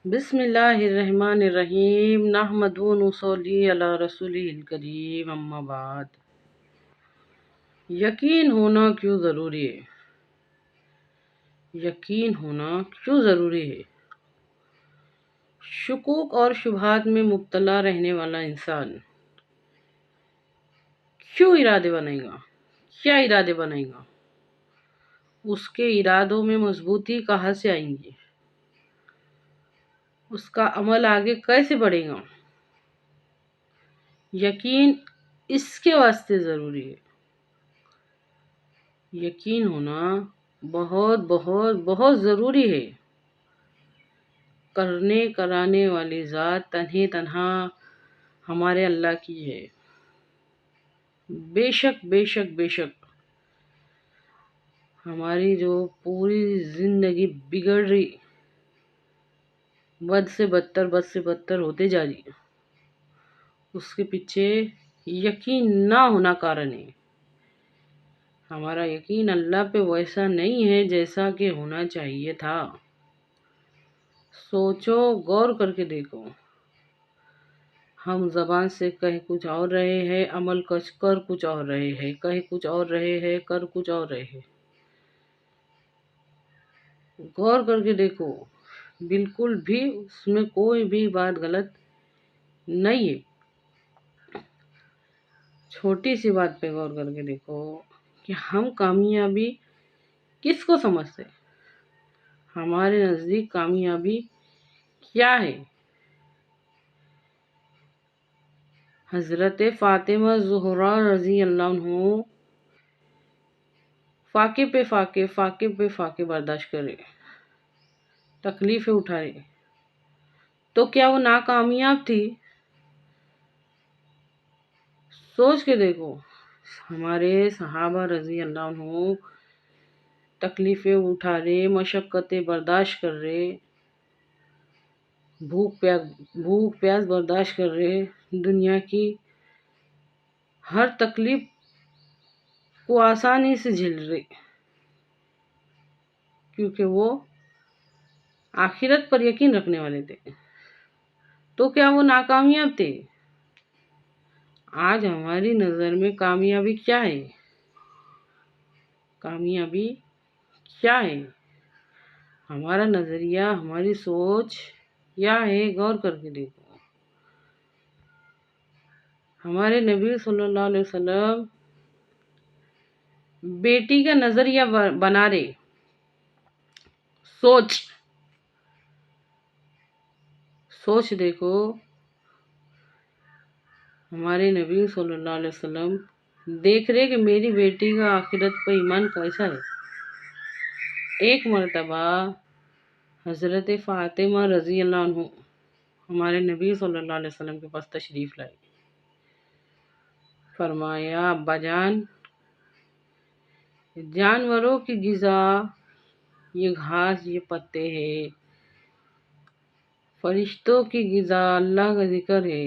بسم اللہ الرحمن الرحیم نحمدہ و نصلی علی رسولہ الکریم اما بعد۔ یقین ہونا کیوں ضروری ہے؟ یقین ہونا کیوں ضروری ہے؟ شکوک اور شبہات میں مبتلا رہنے والا انسان کیوں ارادے بنائے گا؟ کیا ارادے بنائے گا؟ اس کے ارادوں میں مضبوطی کہاں سے آئیں گی؟ اس کا عمل آگے کیسے بڑھے گا؟ یقین اس کے واسطے ضروری ہے۔ یقین ہونا بہت بہت بہت ضروری ہے۔ کرنے کرانے والی ذات تنہا ہمارے اللہ کی ہے۔ بے شک بے شک بے شک ہماری جو پوری زندگی بگڑ رہی، بد سے بدتر ہوتے جا رہی، اس کے پیچھے یقین نہ ہونا کارن ہے۔ ہمارا یقین اللہ پہ ویسا نہیں ہے جیسا کہ ہونا چاہیے تھا۔ سوچو، غور کر کے دیکھو، ہم زبان سے کہہ کچھ اور رہے ہیں، عمل کر کچھ اور رہے ہیں، کہہ کچھ اور رہے ہیں، کر کچھ اور رہے ہیں۔ غور کر کے دیکھو، بالکل بھی اس میں کوئی بھی بات غلط نہیں ہے۔ چھوٹی سی بات پہ غور کر کے دیکھو کہ ہم کامیابی کس کو سمجھتے ہیں؟ ہمارے نزدیک کامیابی کیا ہے؟ حضرت فاطمہ زہرا رضی اللہ عنہ فاقے پہ فاقے برداشت کرے، تکلیفیں اٹھائے، تو کیا وہ ناکامیاب تھی؟ سوچ کے دیکھو، ہمارے صحابہ رضی اللہ عنہ تکلیفیں اٹھا رہے، مشقتیں برداشت کر رہے، بھوک پیاس برداشت کر رہے، دنیا کی ہر تکلیف کو آسانی سے جھیل رہے، کیونکہ وہ آخرت پر یقین رکھنے والے تھے۔ تو کیا وہ ناکامیاب تھے؟ آج ہماری نظر میں کامیابی کیا ہے؟ کامیابی کیا ہے؟ ہمارا نظریہ، ہماری سوچ کیا ہے؟ غور کر کے دیکھو۔ ہمارے نبی صلی اللہ علیہ وسلم بیٹی کا نظریہ بنا رہے۔ سوچ دیکھو، ہمارے نبی صلی اللہ علیہ وسلم دیکھ رہے کہ میری بیٹی کا آخرت پہ ایمان کیسا ہے۔ ایک مرتبہ حضرت فاطمہ رضی اللہ عنہ ہمارے نبی صلی اللہ علیہ وسلم کے پاس تشریف لائے، فرمایا، ابا جان، جانوروں کی غذا یہ گھاس، یہ پتے ہیں، فرشتوں کی غذا اللہ کا ذکر ہے،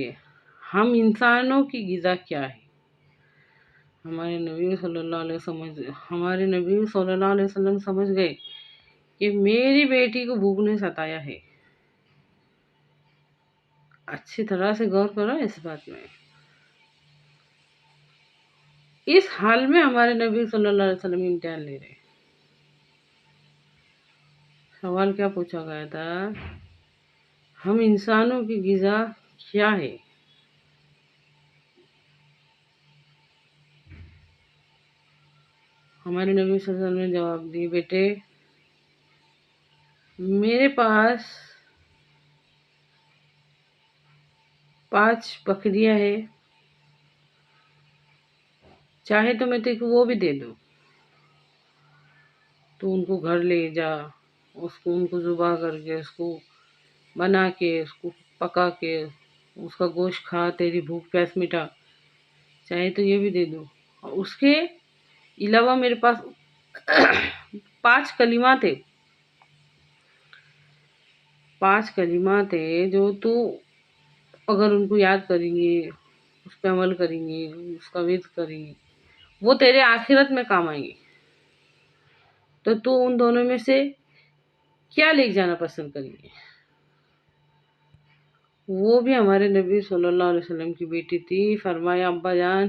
ہم انسانوں کی غذا کیا ہے؟ ہمارے نبی صلی اللہ علیہ وسلم سمجھ گئے کہ میری بیٹی کو بھوک نے ستایا ہے۔ اچھی طرح سے غور کرو اس بات میں۔ اس حال میں ہمارے نبی صلی اللہ علیہ وسلم امتحان لے رہے۔ سوال کیا پوچھا گیا تھا؟ ہم انسانوں کی غذا کیا ہے؟ ہمارے نبی صلی اللہ علیہ وسلم نے جواب دی، بیٹے، میرے پاس 5 بکریاں ہیں، چاہے تو میں تجھے وہ بھی دے دوں، تو ان کو گھر لے جا، ان کو ذبح کر کے، اس کو بنا کے، اس کو پکا کے، اس کا گوشت کھا، تیری بھوک پیاس مٹا، چاہے تو یہ بھی دے دوں۔ اور اس کے علاوہ میرے پاس 5 کلمات ہے، 5 کلمات ہے جو تو اگر ان کو یاد کریں گے، اس پہ عمل کریں گے، اس کا ورد کریں گے، وہ تیرے آخرت میں کام آئیں گے۔ تو ان دونوں میں سے کیا لے جانا پسند کریں گے؟ وہ بھی ہمارے نبی صلی اللہ علیہ وسلم کی بیٹی تھی۔ فرمایا ابا جان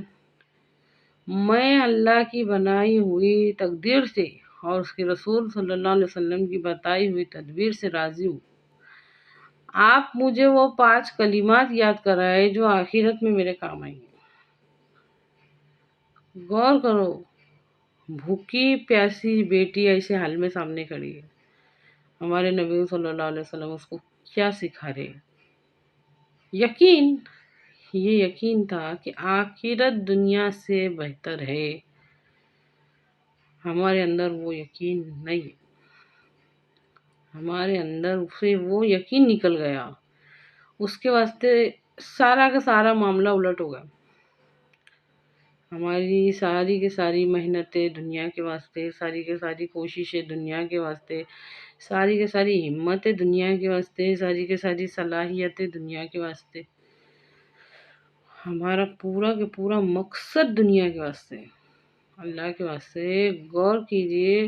میں اللہ کی بنائی ہوئی تقدیر سے اور اس کے رسول صلی اللہ علیہ وسلم کی بتائی ہوئی تدبیر سے راضی ہوں۔ آپ مجھے وہ 5 کلمات یاد کرائے جو آخرت میں میرے کام آئیں گے۔ غور کرو، بھوکی پیاسی بیٹی ایسے حال میں سامنے کھڑی ہے، ہمارے نبی صلی اللہ علیہ وسلم اس کو کیا سکھا رہے؟ یقین، یہ یقین تھا کہ آخرت دنیا سے بہتر ہے۔ ہمارے اندر وہ یقین نہیں ہے، ہمارے اندر سے وہ یقین نکل گیا، اس کے واسطے سارا کا سارا معاملہ الٹ ہو گیا۔ ہماری ساری کی ساری محنتیں دنیا کے واسطے، ساری کی ساری کوششیں دنیا کے واسطے، ساری کی ساری ہمتیں دنیا کے واسطے، ساری کی ساری صلاحیتیں دنیا کے واسطے، ہمارا پورا کا پورا مقصد دنیا کے واسطے، اللہ کے واسطے۔ غور کیجئے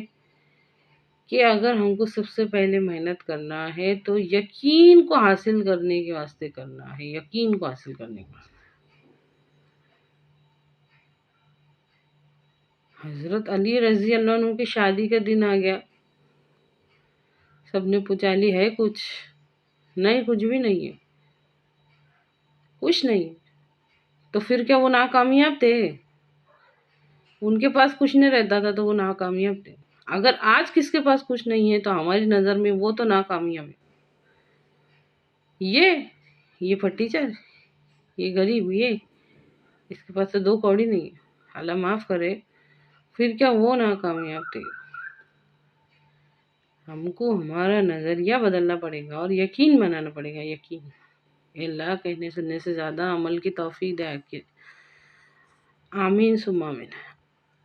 کہ اگر ہم کو سب سے پہلے محنت کرنا ہے تو یقین کو حاصل کرنے کے واسطے کرنا ہے، یقین کو حاصل کرنے کے واسطے۔ حضرت علی رضی اللہ عنہ کی شادی کا دن آ گیا، سب نے پوچھا علی ہے کچھ؟ نہیں، کچھ بھی نہیں ہے، کچھ نہیں۔ تو پھر کیا وہ ناکامیاب تھے؟ ان کے پاس کچھ نہیں رہتا تھا تو وہ ناکامیاب تھے۔ اگر آج کس کے پاس کچھ نہیں ہے تو ہماری نظر میں وہ تو ناکامیاب ہے۔ یہ پھٹیچر، یہ غریب، یہ اس کے پاس تو 2 کوڑی نہیں ہے، اللہ معاف کرے، پھر کیا وہ ناکامیاب تھے؟ ہم کو ہمارا نظریہ بدلنا پڑے گا اور یقین بنانا پڑے گا، یقین۔ اللہ کہنے سننے سے زیادہ عمل کی توفیق دے۔ آمین ثم آمین۔